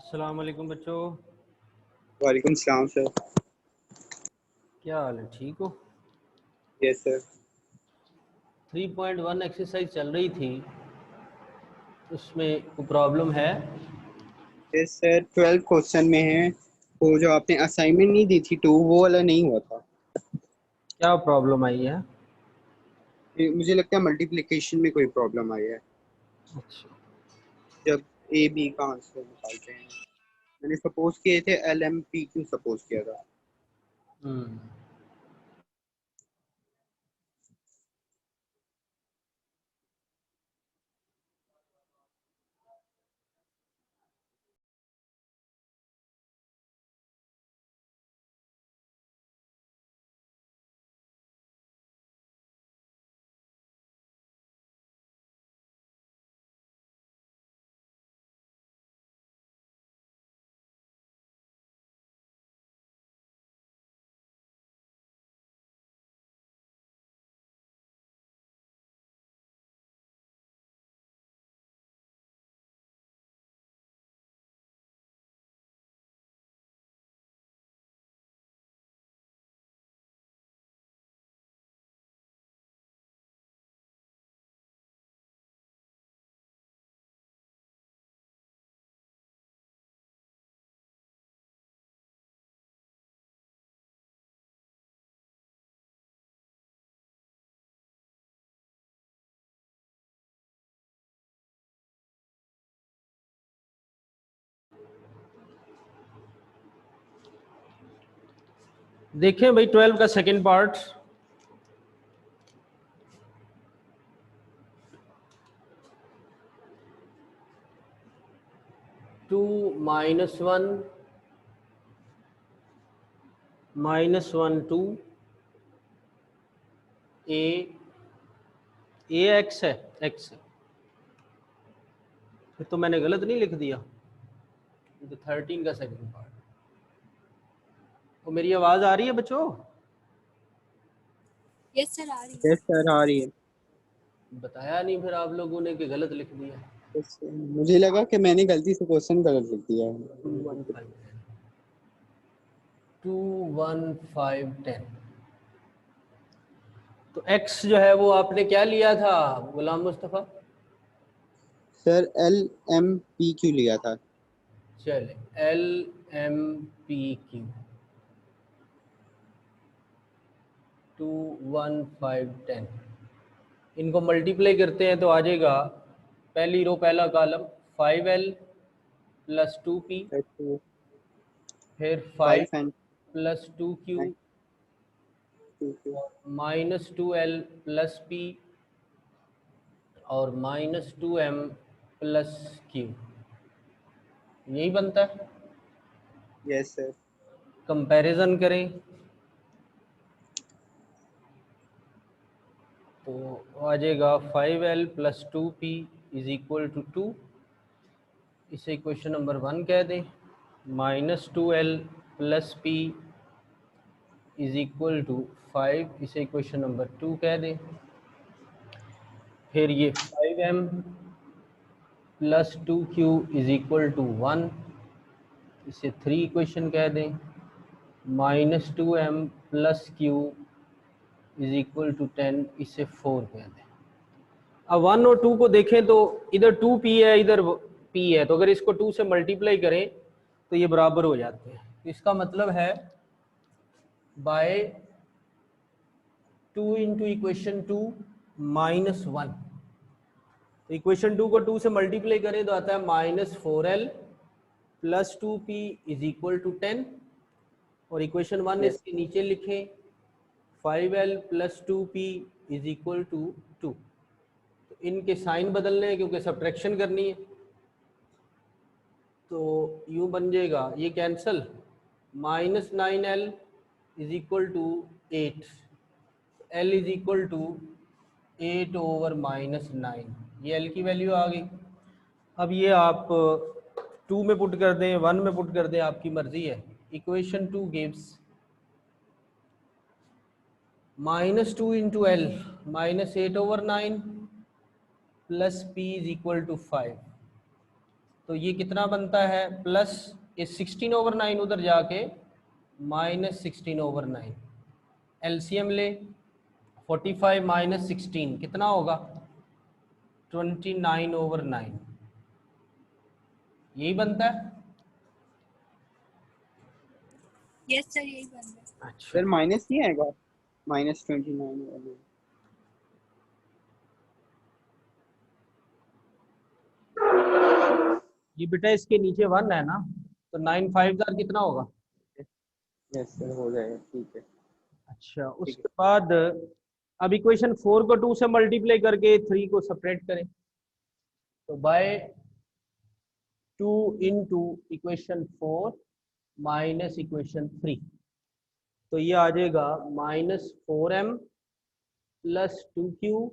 अस्सलाम वालेकुम बच्चों, वालेकुम सलाम सर। क्या हाल है? ठीक हो? Yes sir. 3.1 एक्सरसाइज चल रही थी, उसमें कोई प्रॉब्लम है? यस सर, 12 क्वेश्चन में है। वो जो आपने असाइनमेंट नहीं दी थी 2, वो वाला नहीं हुआ था। क्या प्रॉब्लम आई है? मुझे लगता है मल्टीप्लिकेशन में कोई प्रॉब्लम आई है। अच्छा, जब ए बी का आंसर निकालते हैं, मैंने सपोज किए थे L M P Q suppose किया था। हम्म, देखें भाई 12 का second part. Two minus one two a x है, एक्स है। फिर तो मैंने गलत नहीं लिख दिया। ये तो 13 का सेकंड पार्ट। तो मेरी आवाज़ आ रही है बच्चों? यस सर, आ रही है। यस सर, आ रही है। बताया नहीं फिर आप लोगों ने कि गलत लिख दिया। Yes, sir। मुझे लगा कि मैंने गलती से क्वेश्चन गलत लिख दिया है। 21510। तो x जो है वो आपने क्या लिया था Ghulam Mustafa? Sir L M P Q लिया था। चले, एल एम पी क्यू 21510, इनको मल्टीप्लाई करते हैं तो आ जाएगा पहली रो पहला कॉलम 5l प्लस 2p, फिर 5 5 and plus 2q 2 minus 2l plus p और माइनस 2m प्लस q। यही बनता है। Yes sir. कंपैरिजन करें तो आ जाएगा 5l plus 2p is equal to 2। इसे इक्वेशन नंबर 1 कह दें। Minus 2l plus p is equal to 5, इसे इक्वेशन नंबर 2 कह दें। फिर ये 5m plus 2q is equal to 1, इसे 3 इक्वेशन कह दें। Minus 2m plus q is equal to 10, इसे 4 कह दें। अब 1 और 2 को देखें तो इधर 2p है, इधर p है, तो अगर इसको 2 से मल्टीप्लाई करें तो ये बराबर हो जाते हैं। तो इसका मतलब है बाय 2 इंटू इक्वेशन 2 माइनस 1। तो इक्वेशन 2 को 2 से मल्टीप्लाई करें तो आता है minus 4l plus 2p is equal to 10, और इक्वेशन 1 यस इसके नीचे लिखें 5l plus 2p is equal to 2। तो इनके साइन बदलने हैं क्योंकि सब्ट्रैक्शन करनी है, तो यूँ बन जाएगा ये cancel. Minus 9l is equal to 8, l is equal to 8 over minus 9, ये l की वैल्यू आ गई। अब ये आप 2 में पुट कर दें, 1 में पुट कर दें, आपकी मर्जी है। Equation 2 gives minus 2 into L minus 8 over 9 plus p is equal to 5। तो ये कितना बनता है प्लस इस 16/9 उधर जाके -16/9। एलसीएम ले 45 - 16 कितना होगा 29/9 यही बनता है। यस सर यही बन रहा है। अच्छा सर माइनस नहीं आएगा, -29 ये बेटा इसके नीचे 1 है ना, तो 9 5 कितना होगा। यस सर हो जाएगा, ठीक है। अच्छा ठीक है उसके बाद अब इक्वेशन 4 को 2 से मल्टीप्लाई करके 3 को सेपरेट करें, तो by 2 into equation 4 minus equation 3, तो ये आ जाएगा -4m plus 2q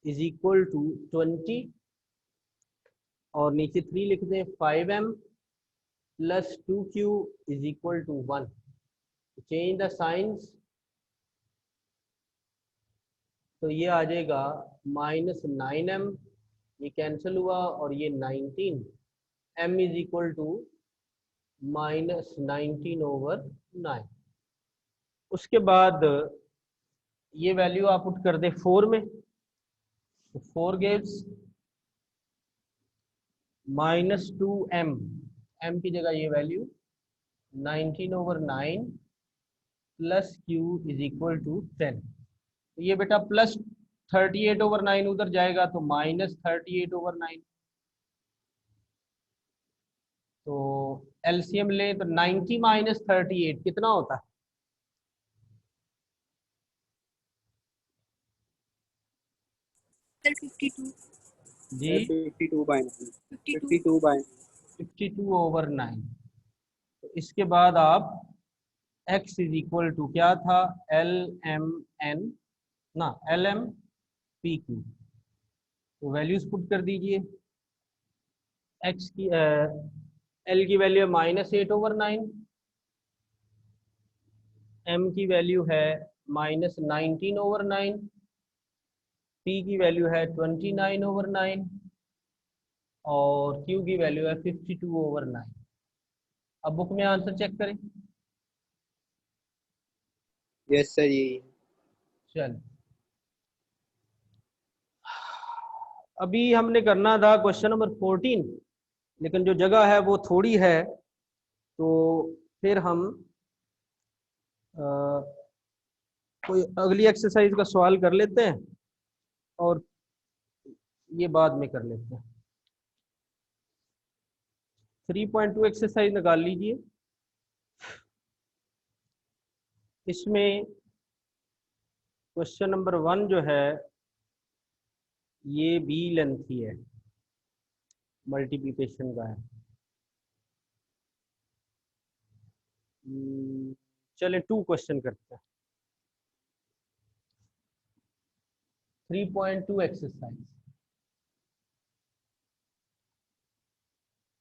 is equal to 20, और नीचे 3 लिख दें 5m plus 2q is equal to 1। Change the signs, तो ये आ जाएगा -9m, ये कैंसिल हुआ और ये 19, m इज इक्वल टू -19/9। उसके बाद ये वैल्यू आप पुट कर दें 4 में, तो 4 गिव्स -2m, m की जगह ये value 19/9 plus q is equal to 10। तो ये बेटा प्लस 38/9 उधर जाएगा तो -38/9। तो एलसीएम ले तो 90 - 38 कितना होता है सर 52 जी 52/9, 52 52/9। 52/9। तो इसके बाद आप x इज इक्वल टू क्या था एल एम एन ना एल एम पी क्यू, तो वैल्यूज पुट कर दीजिए। x की एल की वैल्यू है -8/9, m की वैल्यू है -19/9, p की वैल्यू है 29/9 और q की वैल्यू है 52/9। अब बुक में आंसर चेक करें। यस सर यही है। चल अभी हमने करना था क्वेश्चन नंबर 14, लेकिन जो जगह है वो थोड़ी है, तो फिर हम कोई अगली एक्सरसाइज का सवाल कर लेते हैं और ये बाद में कर लेते हैं। 3.2 एक्सरसाइज निकाल लीजिए। इसमें क्वेश्चन नंबर 1 जो है ये बी लेंथ ही है, मल्टीप्लिकेशन का है। चलें 2 क्वेश्चन करते हैं। 3.2 एक्सरसाइज,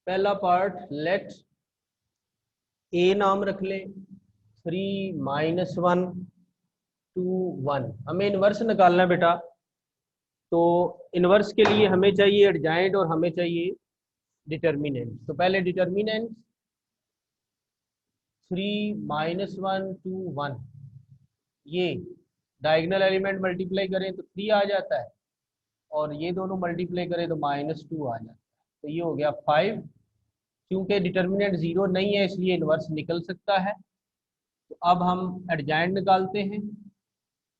पहला पार्ट लेट ए नाम रख लें 3 - 1 2 1। हमें इनवर्स निकालना है बेटा, तो इनवर्स के लिए हमें चाहिए एडजाइंट और हमें चाहिए डिटर्मिनेंट। तो पहले डिटर्मिनेंट 3 - 1 2 1, ये डायगोनल एलिमेंट मल्टीप्लाई करें तो 3 आ जाता है और ये दोनों मल्टीप्लाई करें तो -2 आ जाता है। तो ये हो गया 5। क्योंकि डिटर्मिनेंट 0 नहीं है इसलिए इनवर्स निकल सकता है। तो अब हम एडजाइंट निकालते हैं।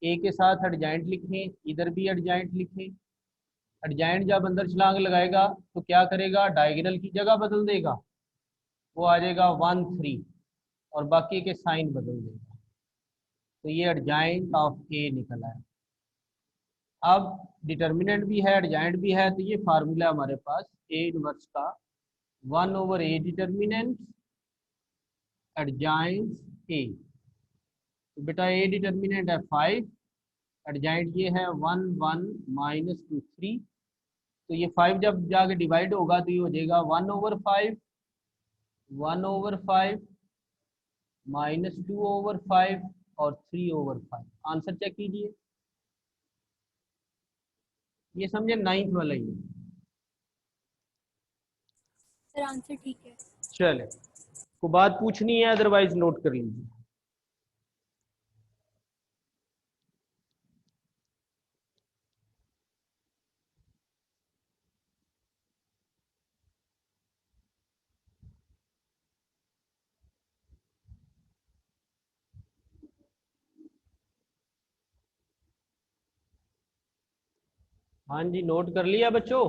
ए के साथ एडजाइंट लिखें, इधर भी एडजाइंट लिखें। एडजाइंट जब अंदर छलांग लगाएगा तो क्या करेगा, डायगोनल की जगह बदल देगा, वो आ जाएगा 1 3 और बाकी के साइन बदल देगा। तो ये एडजाइंट ऑफ ए निकला है। अब डिटर्मिनेंट भी है एडजाइंट भी है, तो ये फार्मूला हमारे पास ए इनवर्स का 1/a डिटर्मिनेंट एडजाइंट ए। तो बेटा ए डिटर्मिनेंट है 5, एडजाइंट ये है 1 1 -2 3। तो ये 5 जब जाके डिवाइड होगा तो ये हो जाएगा 1/5 1/5 -2/5 और 3/5। आंसर चेक कीजिए, ये समझे 9th वाला ही है। सर आंसर ठीक है। चले, को बात पूछनी है अदरवाइज नोट कर लीजिए। हाँ जी, नोट कर लिया बच्चों?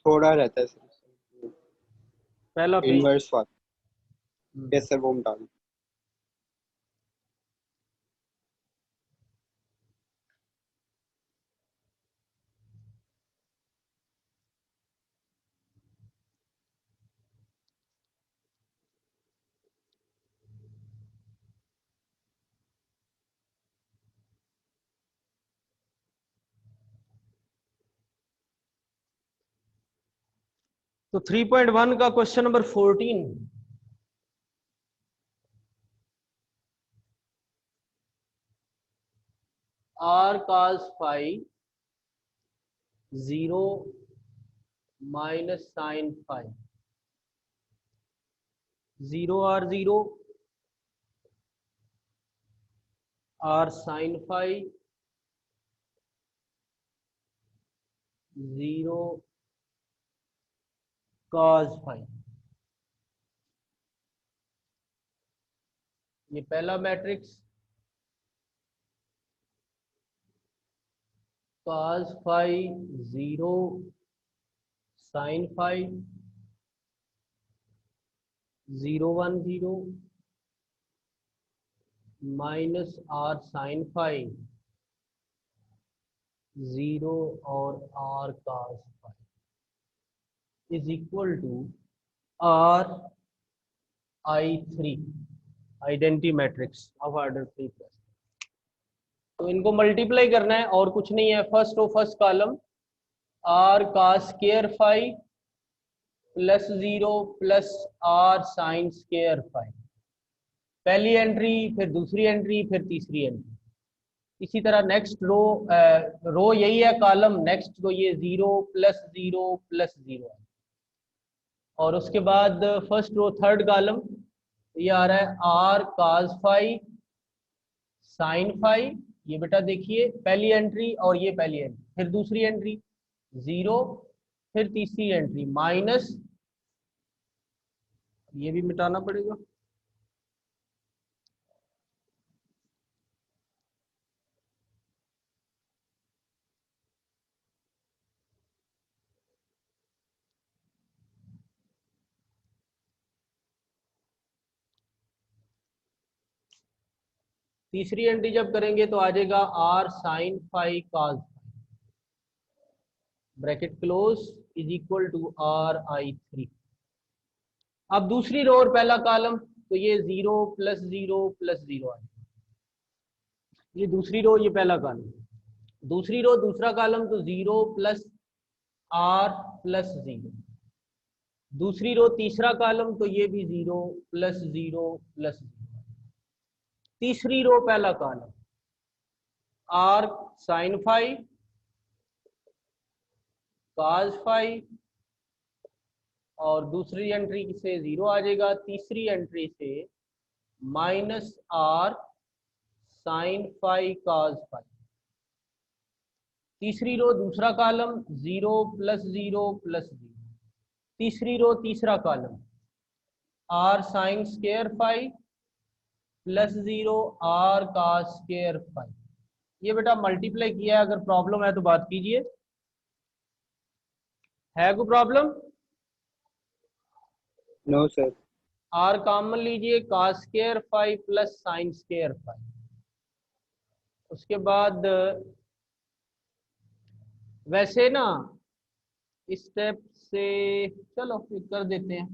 थोड़ा रहता है सर, पहला पेज। इनवर्स वाला। यस सर, वो हम डाल। तो 3.1 का question number 14, r cos phi 0 minus sine phi, 0 r 0, r sin phi 0 cos phi। ये पहला matrix, cos phi 0 sin phi 0 1 0 minus r sin phi 0 और r cos phi is equal to r I3, identity matrix of order 3 plus. तो इनको multiply करना है और कुछ नहीं है। First row first column r cos square phi plus 0 plus r sin square phi, पहली एंट्री, फिर दूसरी एंट्री, फिर तीसरी एंट्री। इसी तरह नेक्स्ट रो, रो यही है, कॉलम नेक्स्ट रो ये 0 प्लस 0 प्लस 0 है। और उसके बाद फर्स्ट रो थर्ड कॉलम ये आ रहा है r cos phi sin phi, ये बेटा देखिए पहली एंट्री और ये पहली एंट्री, फिर दूसरी एंट्री 0, फिर तीसरी एंट्री माइनस, ये भी मिटाना पड़ेगा, तीसरी एंट्री जब करेंगे तो आ जाएगा r sin phi cos bracket close is equal to RI3। अब दूसरी रो और पहला कॉलम, तो ये 0 प्लस 0 प्लस 0 है, ये दूसरी रो ये पहला कॉलम, दूसरी रो दूसरा कॉलम तो 0 प्लस r प्लस 0, दूसरी रो तीसरा कॉलम तो ये भी 0 प्लस 0 प्लस 0, तीसरी रो पहला column r sin phi cos phi, और दूसरी एंट्री से 0 आ जाएगा, तीसरी एंट्री से minus r sin phi cos phi, तीसरी रो दूसरा कॉलम 0 प्लस 0 प्लस 0, तीसरी रो तीसरा column r sin square phi plus 0 r cos square phi। ये बेटा मल्टीप्लाई किया है, अगर प्रॉब्लम है तो बात कीजिए, है कोई problem? No sir. r common लीजिए, cos square phi plus sin square phi, उसके बाद वैसे ना इस स्टेप से चलो कर देते हैं,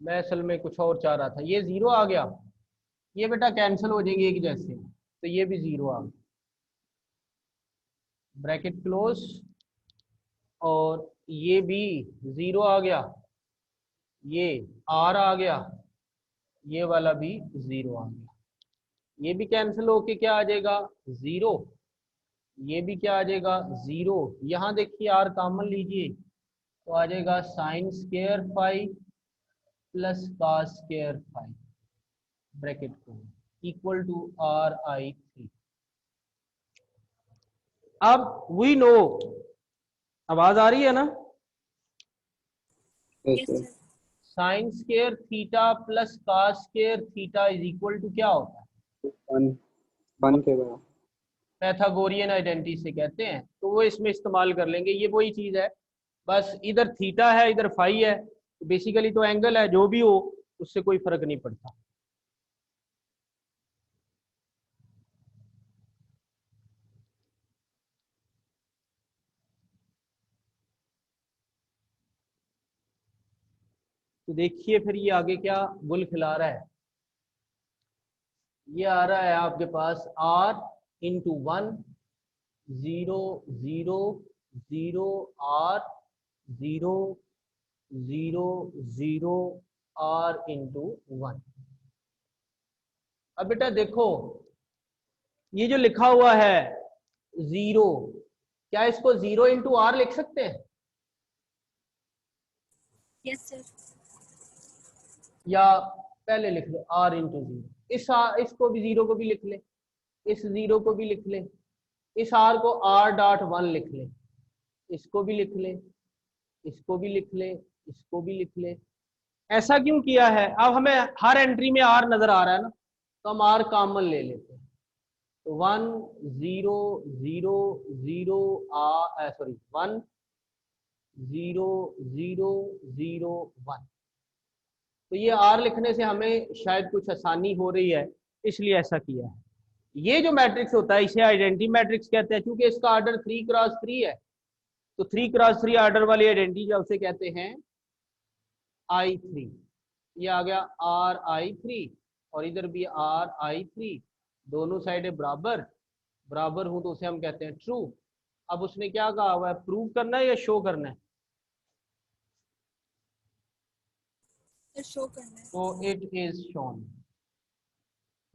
मैं असल में कुछ और चाह रहा था। ये 0 आ गया, ये बेटा कैंसिल हो जाएंगे एक जैसे, तो ये भी 0 आ गया, ब्रैकेट क्लोज, और ये भी 0 आ गया, ये r आ गया, ये वाला भी 0 आ गया, ये भी कैंसिल होके क्या आ जाएगा 0, ये भी क्या आ जाएगा 0। यहाँ देखिए आर कॉमन लीजिए तो आ जाएगा sine square phi plus cos square phi bracket को इक्वल टू RI3। अब वी नो, आवाज आ रही है ना, yes yes sir. Sir. Sine square theta plus cos square theta is equal to क्या होता है, 1 के बराबर। पैथागोरियन आइडेंटिटी से कहते हैं, तो वो इसमें इस्तेमाल कर लेंगे। ये वही चीज है, बस इधर थीटा है इधर फाई है, तो बेसिकली तो एंगल है, जो भी हो उससे कोई फर्क नहीं पड़ता। तो देखिए फिर ये आगे क्या गुल खिला रहा है। ये आ रहा है आपके पास R into 1 0 0 0 R 0 0 0 R into 1। अब बेटा देखो ये जो लिखा हुआ है 0, क्या इसको 0 इंटू आर लिख सकते हैं, यस सर। या पहले लिख लो R इंटू 0। इसको भी 0 को भी लिख ले, इस 0 को भी लिख ले, इस R को R.1 लिख ले, इसको भी लिख ले, इसको भी लिख ले, इसको भी लिख ले। ऐसा क्यों किया है, अब हमें हर एंट्री में R नजर आ रहा है ना, तो हम R कॉमन ले लेते हैं। तो 1 0 0 0 सॉरी 1 0 0 0 1। तो ये R लिखने से हमें शायद कुछ आसानी हो रही है, इसलिए ऐसा किया है। ये जो मैट्रिक्स होता है इसे आइडेंटिटी मैट्रिक्स कहते हैं, क्योंकि इसका ऑर्डर 3x3 है। तो 3x3 ऑर्डर वाली आइडेंटिटी जो उसे कहते हैं I3। ये आ गया RI3 और इधर भी RI3, दोनों साइडें बराबर बराबर हूं तो उसे हम कहते हैं ट्रू। अब उसने क्या कहा हुआ है, प्रूव करना है या शो करना है, सर शो करना है। तो इट इज शोन।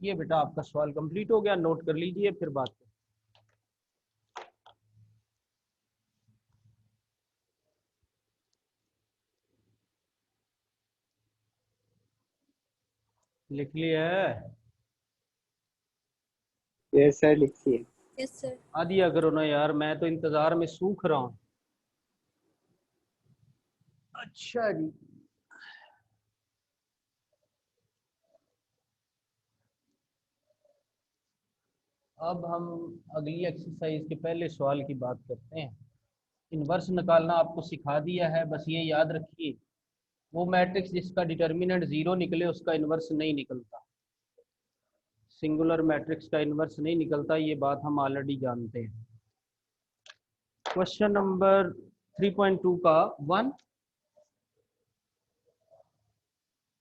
ये बेटा आपका सवाल कंप्लीट हो गया, नोट कर लीजिए फिर बात करें। लिख लिया है, यस सर लिखिए। Yes sir. आ दिया करो ना यार, मैं तो इंतजार में सूख रहा हूं। अच्छा जी, अब हम अगली एक्सरसाइज के पहले सवाल की बात करते हैं। इनवर्स निकालना आपको सिखा दिया है, बस ये याद रखिए वो मैट्रिक्स जिसका डिटर्मिनेंट 0 निकले उसका इनवर्स नहीं निकलता, सिंगुलर मैट्रिक्स का इनवर्स नहीं निकलता, ये बात हम ऑलरेडी जानते हैं। क्वेश्चन नंबर 3.2 का 1,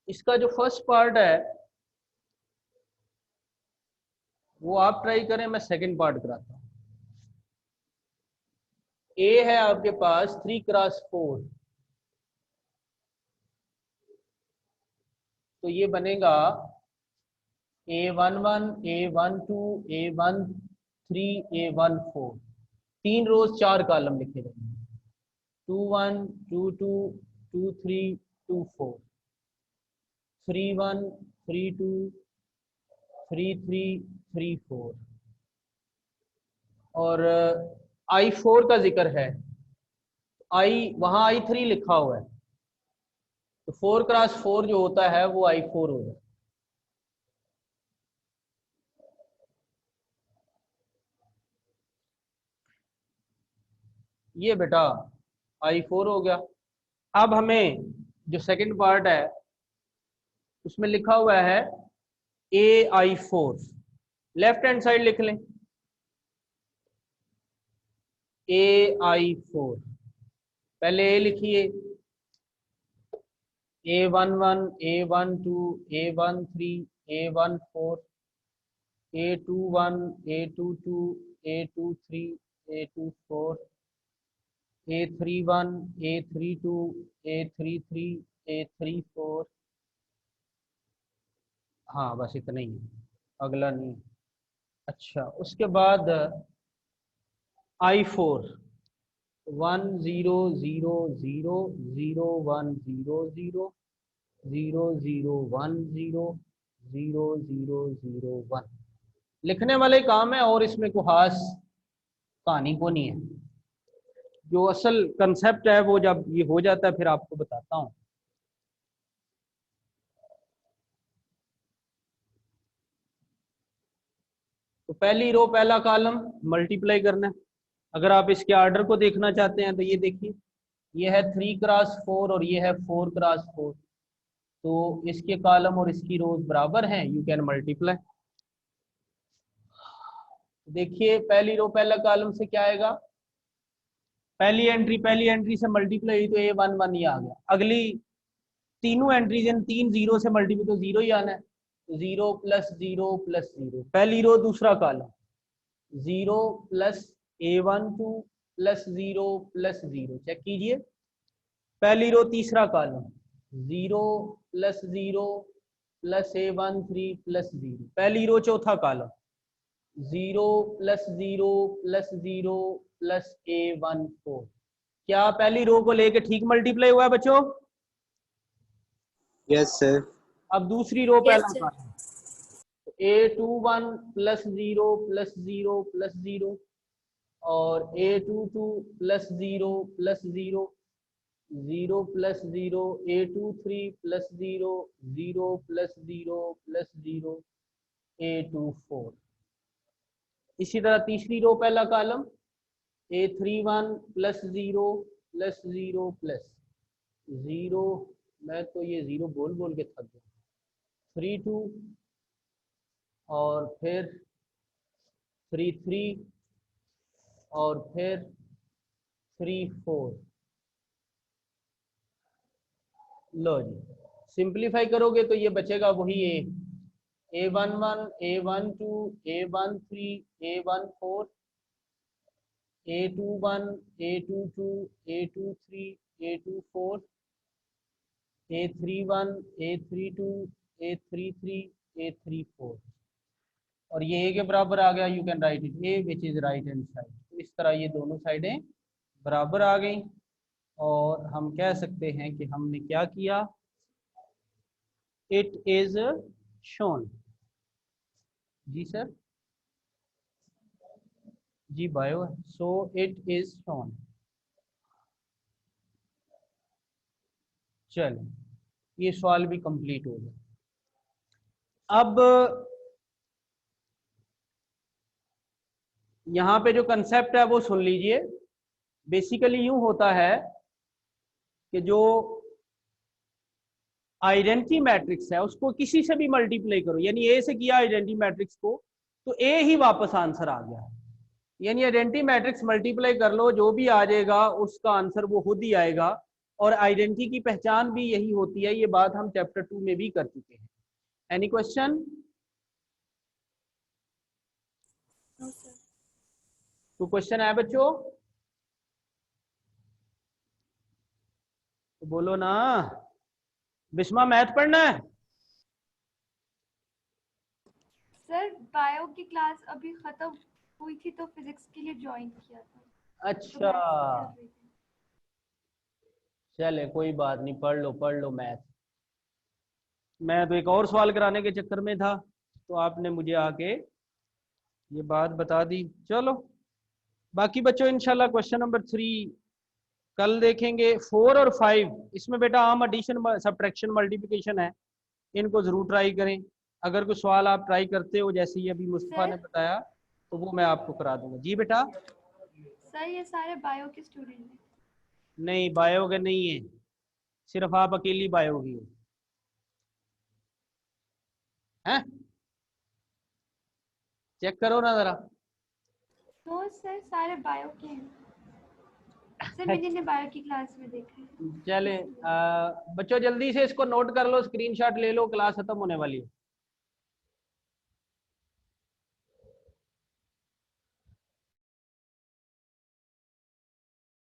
इसका जो फर्स्ट पार्ट है वो आप ट्राई करें, मैं सेकंड पार्ट कराता हूं। ए है आपके पास 3x4, तो ये बनेगा A11 A12 A13 A14, 3 रोज 4 कॉलम लिखे जाएंगे, 21 22 23 24 31 32 33 34 और I4 का जिक्र है, वहां I3 लिखा हुआ है, तो 4x4 जो होता है वो I4 हो जाता है। ये बेटा I4 हो गया। अब हमें जो सेकंड पार्ट है उसमें लिखा हुआ है AI4, लेफ्ट हैंड साइड लिख लें AI4, पहले A लिखिए, A11 A12 A13 A14 A21 A22 A23 A24 A31 A32 A33 A34, हाँ बस इतना ही है, अगला नहीं। अच्छा उसके बाद I4 1 0 0 0 0 1 0 0 0 0 1 0 0 0 0 1 लिखने वाले काम है और इसमें कोई खास कहानी को नहीं है। जो असल कंसेप्ट है वो जब ये हो जाता है फिर आपको बताता हूँ। तो पहली रो पहला कॉलम मल्टीप्लाई करना है। अगर आप इसके ऑर्डर को देखना चाहते हैं तो ये देखिए, ये है 3x4 और ये है 4x4, तो इसके कॉलम और इसकी रोज बराबर हैं, यू कैन मल्टीप्लाई। देखिए पहली रो पहला कॉलम से क्या आएगा, पहली एंट्री से मल्टीप्लाई हुई तो A1 1 ही आ गया। अगली तीनों एंट्रीज इन 3 0 से मल्टीप्लाई तो 0 ही आना है, तो 0 + 0 + 0। पहली रो दूसरा कॉलम 0 + A1 2 + 0 + 0, चेक कीजिए। पहली रो तीसरा कॉलम 0 + 0 + A1 3 + 0। पहली रो चौथा कॉलम 0 + 0 + 0 + A1 4। क्या पहली रो को लेके ठीक मल्टीप्लाई हुआ है बच्चों? Yes sir. अब दूसरी रो Yes, पहला sir. कॉलम A21 + 0 + 0 + 0 और A22 + 0 + 0 0 + 0 A23 + 0 0 + 0 + 0 A24। इसी तरह तीसरी रो पहला कॉलम A31 + 0 + 0 + 0, मैं तो ये 0 बोल बोल के थक गया, 32 और फिर 33 और फिर 34। लो जी, सिंप्लीफाई करोगे तो ये बचेगा वही A11 A12 A13 A14 A21 A22 A23 A24 A31 A32 A33 A34 और ये A के बराबर आ गया। You can write it A which is right hand side. तो इस तरह ये दोनों साइडें बराबर आ गई और हम कह सकते हैं कि हमने क्या किया, इट इज शोन। जी सर, जी बायो, सो इट इज शोन। चलो ये सवाल भी कंप्लीट हो गया। अब यहाँ पे जो कंसेप्ट है वो सुन लीजिए। बेसिकली यूं होता है कि जो आइडेंटिटी मैट्रिक्स है उसको किसी से भी मल्टीप्लाई करो, यानी ए से किया आइडेंटिटी मैट्रिक्स को तो ए ही वापस आंसर आ गया, यानी आइडेंटिटी मैट्रिक्स मल्टीप्लाई कर लो जो भी आ जाएगा उसका आंसर वो खुद ही आएगा। और आइडेंटिटी की पहचान भी यही होती है, ये बात हम चैप्टर 2 में भी कर चुके हैं। Any question? No, sir. तो क्वेश्चन है बच्चों तो बोलो ना। बिस्मा मैथ पढ़ना है? सर बायो की क्लास अभी खत्म हुई थी तो फिजिक्स के लिए ज्वाइन किया था। तो अच्छा मैथ्स कर रही थी। चले कोई बात नहीं, पढ़ लो मैथ। मैं तो एक और सवाल कराने के चक्कर में था तो आपने मुझे आके ये बात बता दी। चलो बाकी बच्चों इंशाल्लाह क्वेश्चन नंबर 3 कल देखेंगे। 4 और 5 इसमें बेटा आम एडिशन सब्ट्रैक्शन मल्टीप्लिकेशन है, इनको जरूर ट्राई करें। अगर कोई सवाल आप ट्राई करते हो जैसे ही अभी मुस्तफा ने बताया तो वो मैं आपको करा दूंगा। जी बेटा। सर ये सारे बायो के स्टूडेंट हैं? नहीं बायो के नहीं है, सिर्फ आप अकेली बायो की हो। हैं चेक करो ना जरा। तो सर सारे बायो के हैं सर, मैंने बायो की क्लास में देखा है। चले बच्चों जल्दी से इसको नोट कर लो, स्क्रीनशॉट ले लो, क्लास खत्म होने वाली है।